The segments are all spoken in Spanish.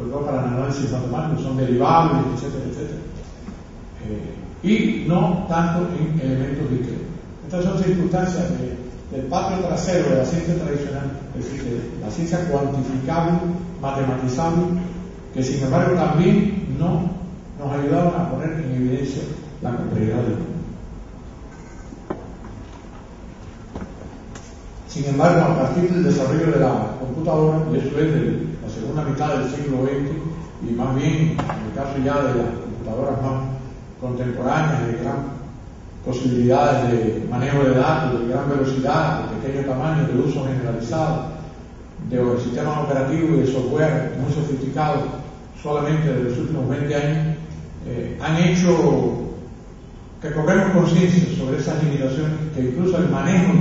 sobre todo para el análisis matemático, son derivables, etcétera, etcétera. Y no tanto en elementos discretos. Estas son circunstancias del patio trasero de la ciencia tradicional, es decir, de la ciencia cuantificable, matematizable, que sin embargo también no nos ayudaron a poner en evidencia la complejidad del mundo. Sin embargo, a partir del desarrollo de la computadora, y eso es de la segunda mitad del siglo XX, y más bien en el caso ya de las computadoras más contemporáneas, de gran posibilidades de manejo de datos, de gran velocidad, de pequeño tamaño, de uso generalizado, de sistemas operativos y de software muy sofisticados solamente de los últimos 20 años, han hecho que cobremos conciencia sobre esas limitaciones, que incluso el manejo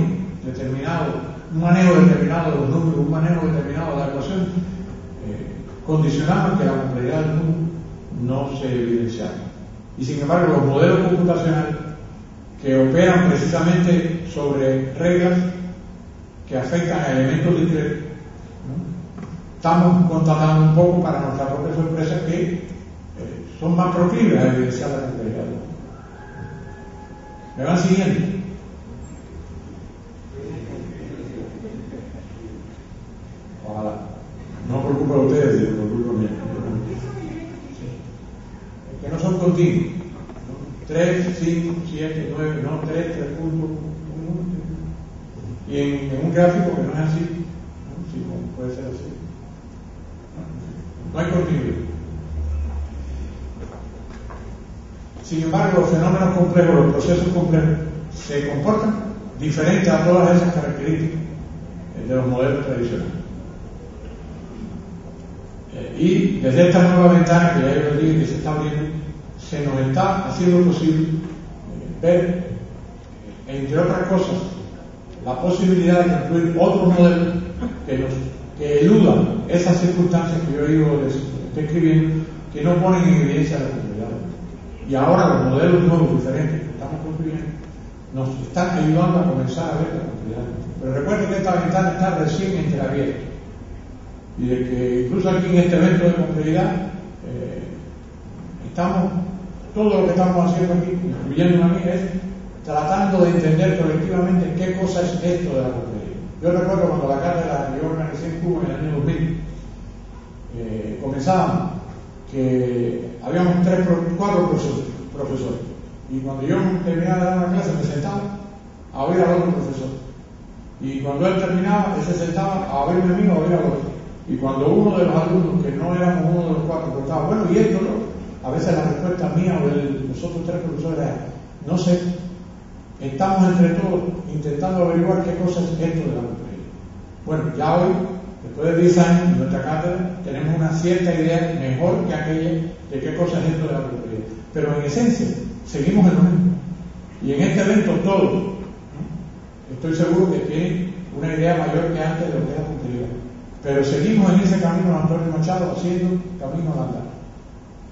determinado, un manejo determinado de los números, un manejo determinado de la ecuación, condicionaban que la complejidad del mundo no se evidenciara. Y sin embargo, los modelos computacionales que operan precisamente sobre reglas que afectan a elementos discretos, ¿no? Estamos constatando un poco para nuestra propia sorpresa que son más proclives a evidenciar la complejidad. ¿Me van siguiendo? Ojalá. No por culpa de ustedes, sino por culpa mía. Sí. Que no son continuos. 3, 5, 7, 9, no, 3, 3 puntos, 1. Y en un gráfico que no es así, ¿no? Sí, puede ser así. No hay continuidad. Sin embargo, los fenómenos complejos, los procesos complejos, se comportan diferentes a todas esas características de los modelos tradicionales. Y desde esta nueva ventana que ya yo les dije que se está abriendo, se nos está haciendo posible ver, entre otras cosas, la posibilidad de incluir otros modelos que eludan esas circunstancias que yo digo, les estoy escribiendo, que no ponen en evidencia la complejidad. Y ahora los modelos nuevos, diferentes que estamos construyendo, nos están ayudando a comenzar a ver la complejidad. Pero recuerden que esta ventana está recién entreabierta. Y de que incluso aquí en este evento de complejidad, todo lo que estamos haciendo aquí, incluyendo a mí, es tratando de entender colectivamente qué cosa es esto de la complejidad. Yo recuerdo cuando la cátedra que yo organicé en Cuba en el año 2000, comenzábamos, que habíamos 4 profesores, y cuando yo terminaba de dar una clase me sentaba a oír al otro profesor, y cuando él terminaba, él se sentaba a oírme a mí o a oír al otro, y cuando uno de los alumnos, que no éramos uno de los 4, preguntaba, bueno, ¿y esto no? A veces la respuesta mía o de los otros 3 profesores era, no sé, estamos entre todos intentando averiguar qué cosa es esto de la complejidad. Bueno, ya hoy, después de 10 años en nuestra cátedra, tenemos una cierta idea mejor que aquella de qué cosa es esto de la complejidad. Pero en esencia, seguimos en lo mismo. Y en este evento todos, ¿no? Estoy seguro que tienen una idea mayor que antes de lo que es la complejidad. Pero seguimos en ese camino de Antonio Machado haciendo camino al andar.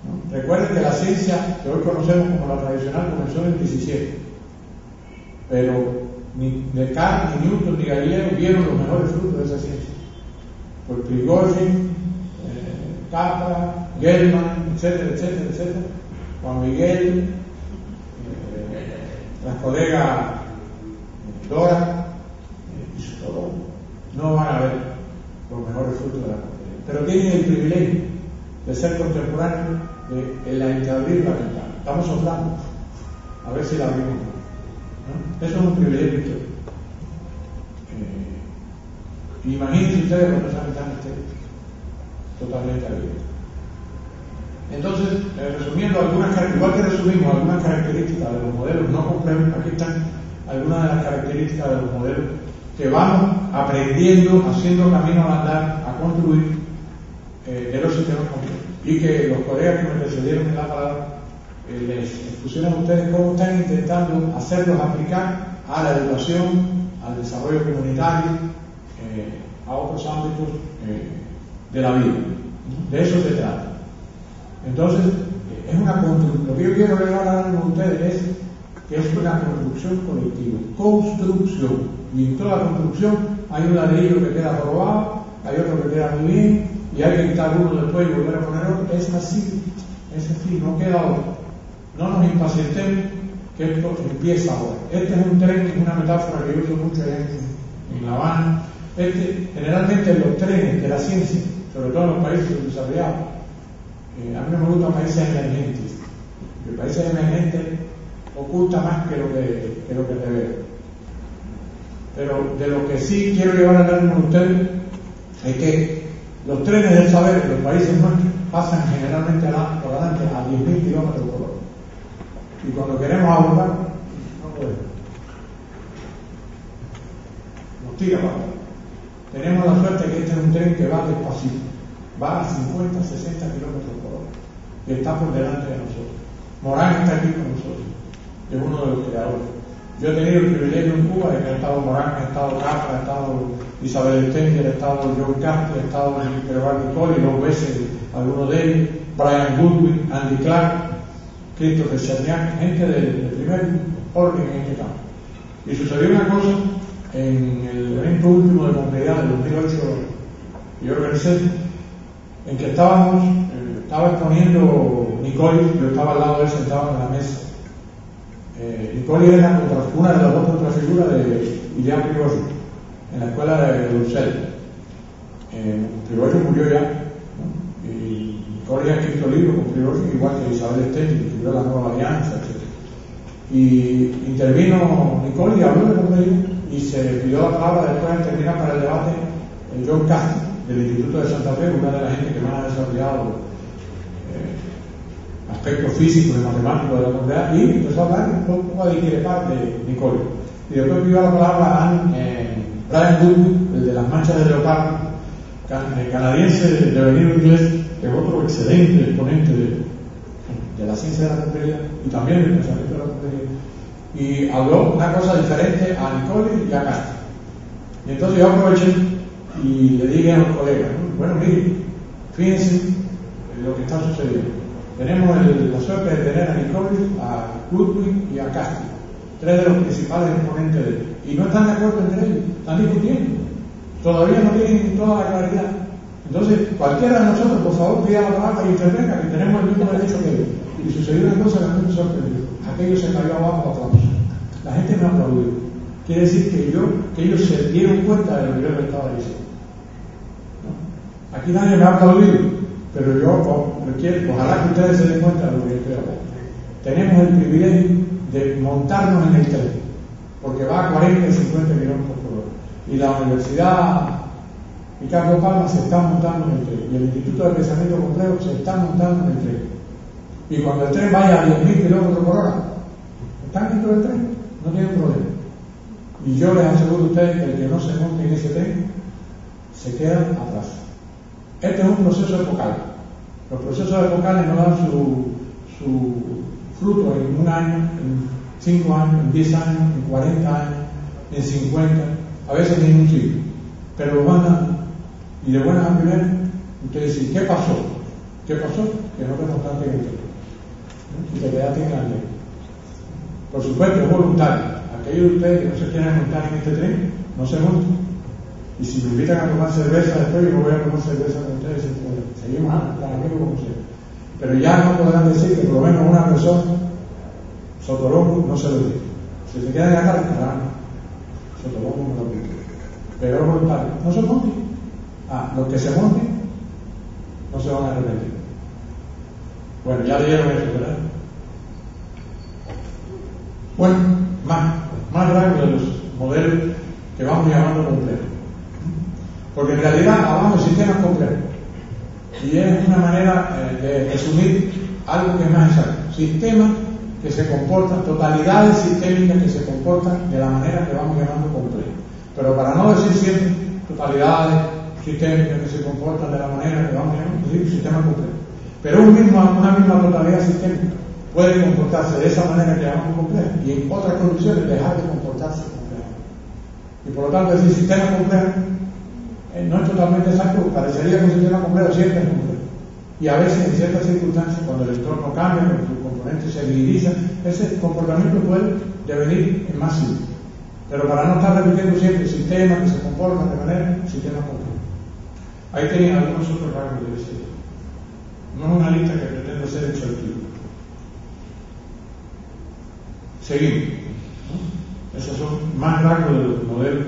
¿No? Recuerden que la ciencia que hoy conocemos como la tradicional comenzó en el 17, pero ni Descartes, ni Newton, ni Galileo vieron los mejores frutos de esa ciencia. Por Prigogine, Capra, Gell-Mann, etcétera, etcétera, etcétera, Juan Miguel, las colegas Dora y su todo, no van a ver los mejores frutos de la complejidad, pero tienen el privilegio de ser contemporáneos de abrir la ventana. Estamos soplando a ver si la abrimos, ¿no? Eso es un privilegio histórico. Imagínense ustedes cuando esa ventana esté totalmente abierta. Entonces, resumiendo igual que resumimos algunas características de los modelos no complejos, aquí están algunas de las características de los modelos que vamos aprendiendo, haciendo camino al andar, a construir de los sistemas complejos. Y que los colegas que me precedieron en la palabra les expusieron a ustedes cómo están intentando hacerlos aplicar a la educación, al desarrollo comunitario, a otros ámbitos de la vida. De eso se trata. Entonces, es una construcción. Lo que yo quiero regalar a ustedes es que es una construcción colectiva. Construcción. Y en toda construcción hay un ladrillo que queda jorobado, hay otro que queda muy bien, y hay que quitar uno después y volver a poner otro. Es así, no queda otro. No nos impacientemos que esto empieza ahora. Este es un tren, es una metáfora que yo uso mucho en La Habana. Generalmente los trenes de la ciencia, sobre todo en los países desarrollados, a mí no me gustan países emergentes. El país emergente oculta más que lo que te ve. Pero de lo que sí quiero llevar a hablar con ustedes es que los trenes del saber en los países nuestros pasan generalmente por adelante a 10.000 kilómetros por hora. Y cuando queremos abordar, no podemos. Nos tira para atrás. Tenemos la suerte que este es un tren que va despacito, va a 50, 60 kilómetros por hora y está por delante de nosotros. Morán está aquí con nosotros, es uno de los creadores. Yo he tenido el privilegio en Cuba de que ha estado Morán, ha estado Castro, ha estado Isabel Stenger, ha estado John Castro, ha estado Gregoire Nicole, dos veces algunos de ellos, Brian Goodwin, Andy Clark, Christopher Cherniak, gente del primer orden en este campo. Y sucedió una cosa en el evento último de Montreal del 2008 que yo organicé, en que estaba exponiendo Nicole, yo estaba al lado de él sentado en la mesa. Nicole era una de las dos contrafiguras de Ilián Prigozhin en la escuela de Bruselas. Prigozhin murió ya, ¿no? Y Nicole ha escrito libros con Prigozhin, igual que Isabel Stenger, que escribió La Nueva Alianza, etc. Y intervino Nicole y habló de Montreal y se pidió la palabra después de terminar para el debate John Castro del Instituto de Santa Fe, una de las gente que más ha desarrollado aspectos físicos y matemáticos de la comunidad, y empezó a hablar un poco a discrepar de Nicole. Y después pidió la palabra a Brian Goodwin, el de las manchas de leopardo, canadiense de venido inglés, que es otro excelente exponente de la ciencia de la complejidad y también del pensamiento de la complejidad. Y habló una cosa diferente a Nicole y a Castro. Y entonces yo aproveché y le dije a los colegas, bueno, miren, fíjense lo que está sucediendo. Tenemos la suerte de tener a Nicole, a Goodwin y a Castro, tres de los principales exponentes de él. Y no están de acuerdo entre ellos, están discutiendo. Todavía no tienen toda la claridad. Entonces, cualquiera de nosotros, por favor, pida la palabra y intervenga, que tenemos el mismo derecho que ellos. Y sucedió una cosa que a mí me sorprendió. Aquello se cayó abajo a aplausos. La gente me aplaudió. Quiere decir que ellos se dieron cuenta de lo que yo les estaba diciendo. ¿No? Aquí nadie me ha aplaudido. Pero yo ojalá que ustedes se den cuenta de lo que yo estoy hablando. Tenemos el privilegio de montarnos en el tren, porque va a 40 y 50 kilómetros por hora. Y la Universidad Ricardo Palma se está montando en el tren, y el Instituto de Pensamiento Complejo se está montando en el tren. Y cuando el tren vaya a 10.000 kilómetros por hora, están dentro del tren, no tienen problema. Y yo les aseguro a ustedes que el que no se monte en ese tren se queda atrás. Este es un proceso epocal. Los procesos epocales no dan su fruto en un año, en 5 años, en 10 años, en 40 años, en 50, a veces ni en un siglo. Pero lo van dando. Y de buenas a primeras, ustedes dicen, ¿qué pasó? ¿Qué pasó? Que no te montaste en el tren. Y te quedaste en la ley. Por supuesto, es voluntario. Aquellos de ustedes que no se quieran montar en este tren, no se monten. Y si me invitan a tomar cerveza después, yo no voy a tomar cerveza con ustedes. Seguimos tan amigos como sea. Pero ya no podrán decir que por lo menos una persona, Sotolongo, no se lo dice. Si se quedan acá, estarán. Sotolongo no lo dice. Pero es voluntario. No se monten. Los que se monten, no se van a arrepentir. Bueno, ya leyeron eso, ¿verdad? Bueno, más largo de los modelos que vamos llamando complejos. Porque en realidad hablamos de sistemas complejos. Y es una manera de resumir algo que es más exacto. Sistemas que se comportan, totalidades sistémicas que se comportan de la manera que vamos llamando complejos. Pero para no decir siempre totalidades sistémicas que se comportan de la manera que vamos llamando, decir sistemas complejos. Pero una misma totalidad sistémica puede comportarse de esa manera que llamamos compleja y en otras condiciones dejar de comportarse compleja. Y por lo tanto, decir sistema complejo no es totalmente exacto, parecería que un sistema complejo siempre es complejo. Y a veces, en ciertas circunstancias, cuando el entorno cambia, cuando sus componentes se agilizan, ese comportamiento puede devenir en más simple. Pero para no estar repitiendo siempre sistemas que se comportan de manera sistema complejo. Ahí tienen algunos otros rasgos de ese. No es una lista que pretende ser exhaustiva. Seguimos, ¿no? Esos son más rasgos de los modelos,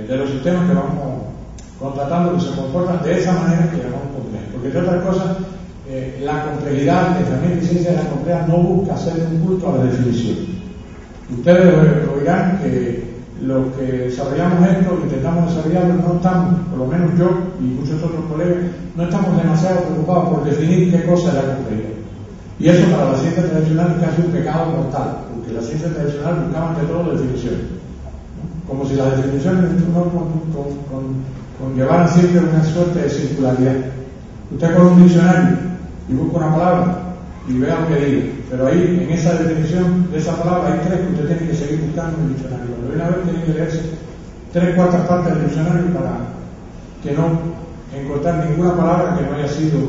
de los sistemas que vamos contratando, que se comportan de esa manera que llamamos complejos. Porque entre otras cosas, la complejidad, la herramienta de ciencia de la complejidad no busca hacer un culto a la definición. Ustedes oirán que los que desarrollamos esto, intentamos desarrollarlo, no estamos, por lo menos yo y muchos otros colegas, no estamos demasiado preocupados por definir qué cosa es la complejidad. Y eso para la ciencia tradicional es casi un pecado mortal, porque la ciencia tradicional buscaba ante todo definiciones, ¿no? Como si las definiciones no conllevaran siempre una suerte de circularidad. Usted con un diccionario y busca una palabra y vea lo que diga, pero ahí en esa definición de esa palabra hay tres que usted tiene que seguir buscando en el diccionario. Cuando una vez tiene que leerse 3/4 partes del diccionario para que no encontrar ninguna palabra que no haya sido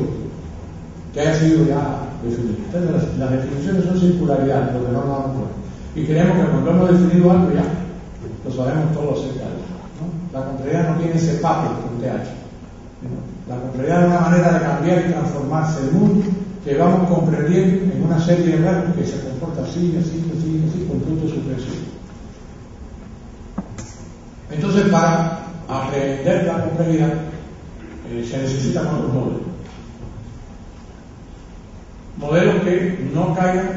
ya definida. Entonces las definiciones son circularidades, lo que no nos damos cuenta. Y creemos que cuando hemos definido algo ya lo sabemos todo acerca de eso, ¿no? La complejidad no tiene ese papel con TH, ¿no? La complejidad es una manera de cambiar y transformarse el mundo que vamos comprendiendo en una serie de rasgos que se comporta así, con puntos suspensivos. Entonces, para aprender la complejidad se necesitan otros modelos. Modelos que no caigan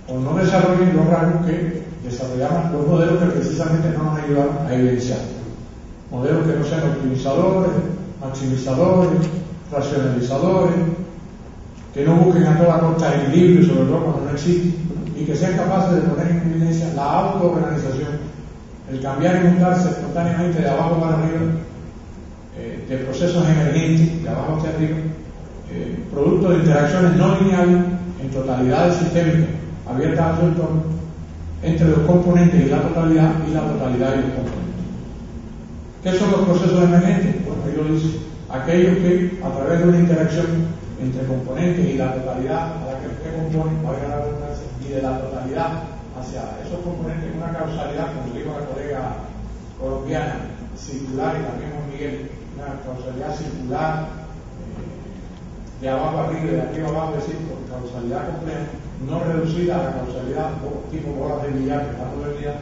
o no desarrollen los rasgos que desarrollamos, los modelos que precisamente no nos ayudan a evidenciar. Modelos que no sean optimizadores, maximizadores, racionalizadores, que no busquen a toda costa equilibrio, sobre todo cuando no existe, y que sean capaces de poner en evidencia la autoorganización, el cambiar y montarse espontáneamente de abajo para arriba, de procesos emergentes, de abajo hacia arriba, producto de interacciones no lineales en totalidades sistémicas abiertas a su entorno entre los componentes y la totalidad y los componentes. ¿Qué son los procesos emergentes? Bueno, ahí lo dice, aquellos que a través de una interacción entre componentes y la totalidad a la que componen, valga la redundancia, y de la totalidad hacia esos componentes, una causalidad, como dijo la colega colombiana, circular, y también Juan Miguel, una causalidad circular, de abajo arriba y de arriba abajo, es decir, por causalidad compleja, no reducida a la causalidad tipo bolas de billar que está todo el día,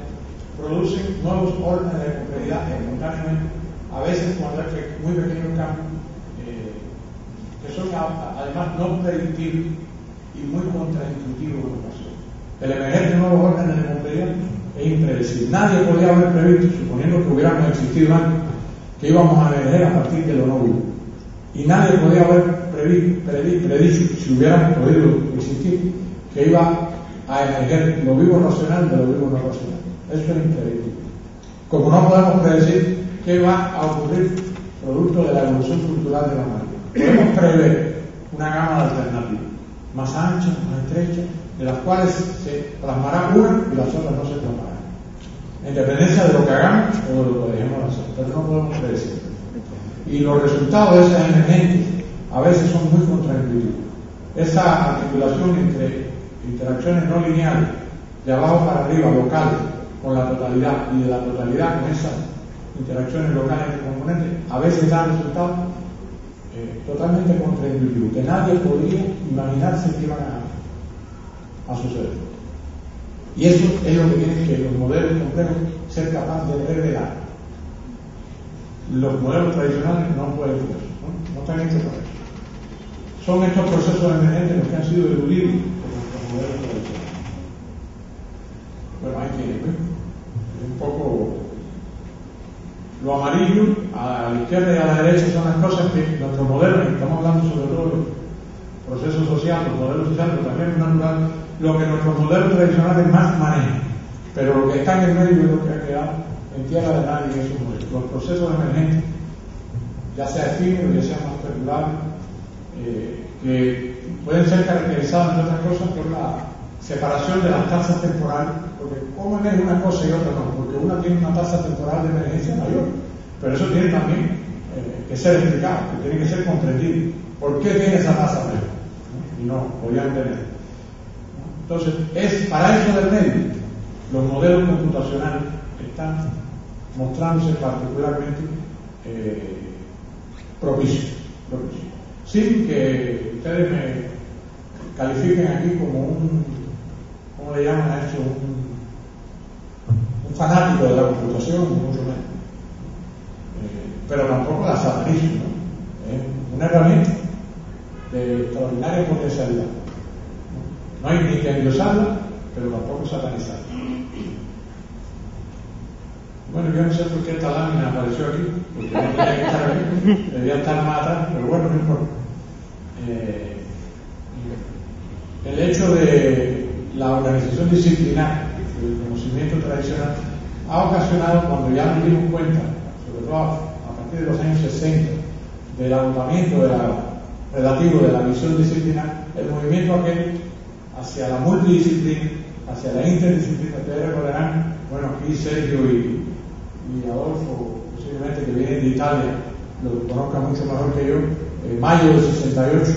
producen nuevos órdenes de complejidad espontáneamente, a veces cuando hay muy pequeños cambios, que son además no predictibles y muy contraintuitivos en ocasiones. El emerger de nuevos órdenes de complejidad es impredecible. Nadie podía haber previsto, suponiendo que hubiéramos existido antes, que íbamos a emerger a partir de lo no vivo. Y nadie podía haber predicho, si hubiéramos podido existir, que iba a emerger lo vivo racional de lo vivo no racional. Eso es impredecible. Como no podemos predecir qué va a ocurrir producto de la evolución cultural de la humanidad, podemos prever una gama de alternativas, más anchas, más estrechas, de las cuales se plasmará una y las otras no se plasmarán, en dependencia de lo que hagamos o de lo que dejemos de hacer, pero no podemos predecir. Y los resultados de esas emergentes a veces son muy contraintuitivos. Esa articulación entre interacciones no lineales, de abajo para arriba, locales, con la totalidad, y de la totalidad con esas interacciones locales entre componentes, a veces da resultados totalmente contraintuitivos, que nadie podría imaginarse que iban a suceder. Y eso es lo que tienen que los modelos complejos ser capaces de revelar. Los modelos tradicionales no pueden hacer eso, no están hechos para eso. Son estos procesos emergentes los que han sido eludidos por nuestros modelos tradicionales. Bueno, ahí tienen, ¿ves? Un poco lo amarillo a la izquierda y a la derecha son las cosas que nuestros modelos, estamos hablando sobre todo de los procesos sociales, los modelos sociales, pero también natural, lo que nuestros modelos tradicionales más manejan, pero lo que está en el medio es lo que ha quedado en tierra de nadie en esos modelos. Los procesos emergentes, ya sea efímeros, ya sea más perdurables, que pueden ser caracterizados, entre otras cosas, por la separación de las tasas temporales, porque como es una cosa y otra no, porque una tiene una tasa temporal de emergencia mayor, pero eso tiene también que ser explicado, que tiene que ser comprendido. ¿Por qué tiene esa tasa mayor? Y no, podían tener. Entonces, es para eso del medio, los modelos computacionales están mostrándose particularmente propicio, sin que ustedes me califiquen aquí como ¿cómo le llaman a esto? Un fanático de la computación, mucho menos. Pero tampoco la satanismo, ¿no? Es una herramienta de extraordinaria potencialidad. No hay ni que endiosarla, pero tampoco satanizarla. Bueno, yo no sé por qué esta lámina apareció aquí, porque no tenía que estar aquí, debía estar más atrás, pero bueno, no importa. El hecho de la organización disciplinar, el conocimiento tradicional, ha ocasionado, cuando ya nos dimos cuenta, sobre todo a partir de los años 60, del agotamiento relativo de la visión disciplinar, el movimiento aquel hacia la multidisciplina, hacia la interdisciplina. Ustedes recordarán, bueno, aquí Sergio y Adolfo, posiblemente que vienen de Italia, lo conozcan mucho mejor que yo, en mayo del 68,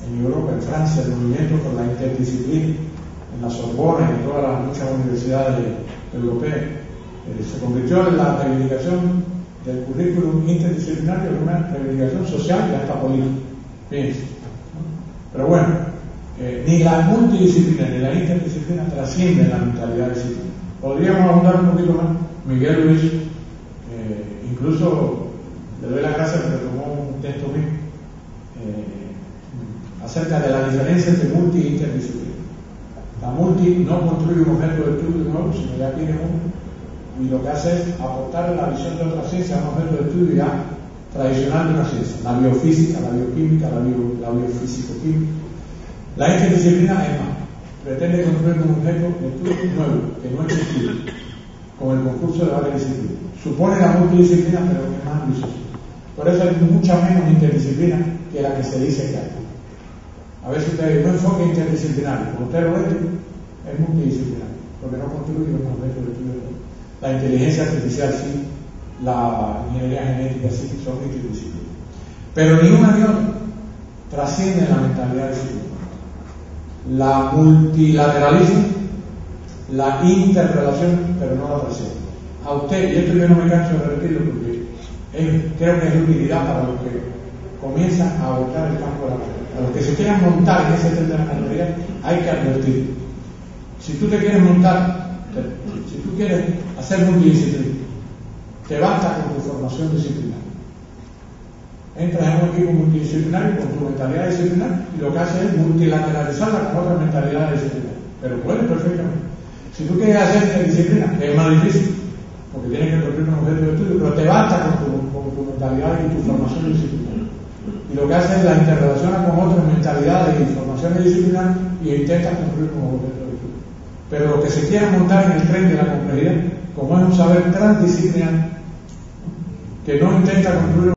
en Europa, en Francia, el movimiento por la interdisciplina, en la Sorbona y en todas las muchas universidades europeas, se convirtió en la reivindicación del currículum interdisciplinario en una reivindicación social y hasta política. Fíjense. Pero bueno, ni la multidisciplina ni la interdisciplina trascienden la mentalidad disciplinaria. Podríamos ahondar un poquito más. Miguel Luis, incluso le doy las gracias porque tomó un texto mío acerca de la diferencia entre multi e interdisciplina. La multi no construye un objeto de estudio nuevo, sino ya tiene uno, y lo que hace es aportar la visión de otra ciencia a un objeto de estudio ya tradicional de una ciencia, la biofísica, la bioquímica, la biofísico-química. La interdisciplina es más, pretende construir un objeto de estudio nuevo, que no existía, con el concurso de varias disciplinas. Supone la multidisciplina, pero es más ambiciosa. Por eso hay mucha menos interdisciplina que la que se dice que hay. A veces usted no enfoque interdisciplinario, como usted lo ve, es multidisciplinario, porque no construye un objeto de estudio. La inteligencia artificial sí, la ingeniería genética sí, son interdisciplinas. Pero ni una ni otra trasciende la mentalidad disciplinaria. La multilateralismo, la interrelación, pero no la trasciende. A usted, y esto yo no me canso de repetirlo porque creo que es de utilidad para los que comienzan a abordar el campo de la materia. A los que se quieran montar en ese tema de la materia, hay que advertir. Si tú te quieres montar, si tú quieres hacer multidisciplina, te basta con tu formación disciplinaria. Entras en un equipo multidisciplinario con tu mentalidad disciplinaria y lo que hace es multilateralizarla con otra mentalidad disciplinaria. Pero puedes perfectamente. Si tú quieres hacer interdisciplina, que es más difícil, porque tienes que construir un objeto de estudio, pero te basta con tu mentalidad y tu formación disciplinaria. Y lo que hace es la interrelaciona con otras mentalidades y formaciones disciplinarias y intenta construir un objeto de estudio. Pero los que se quieran montar en el tren de la complejidad, como es un saber transdisciplinario, que no intenta construir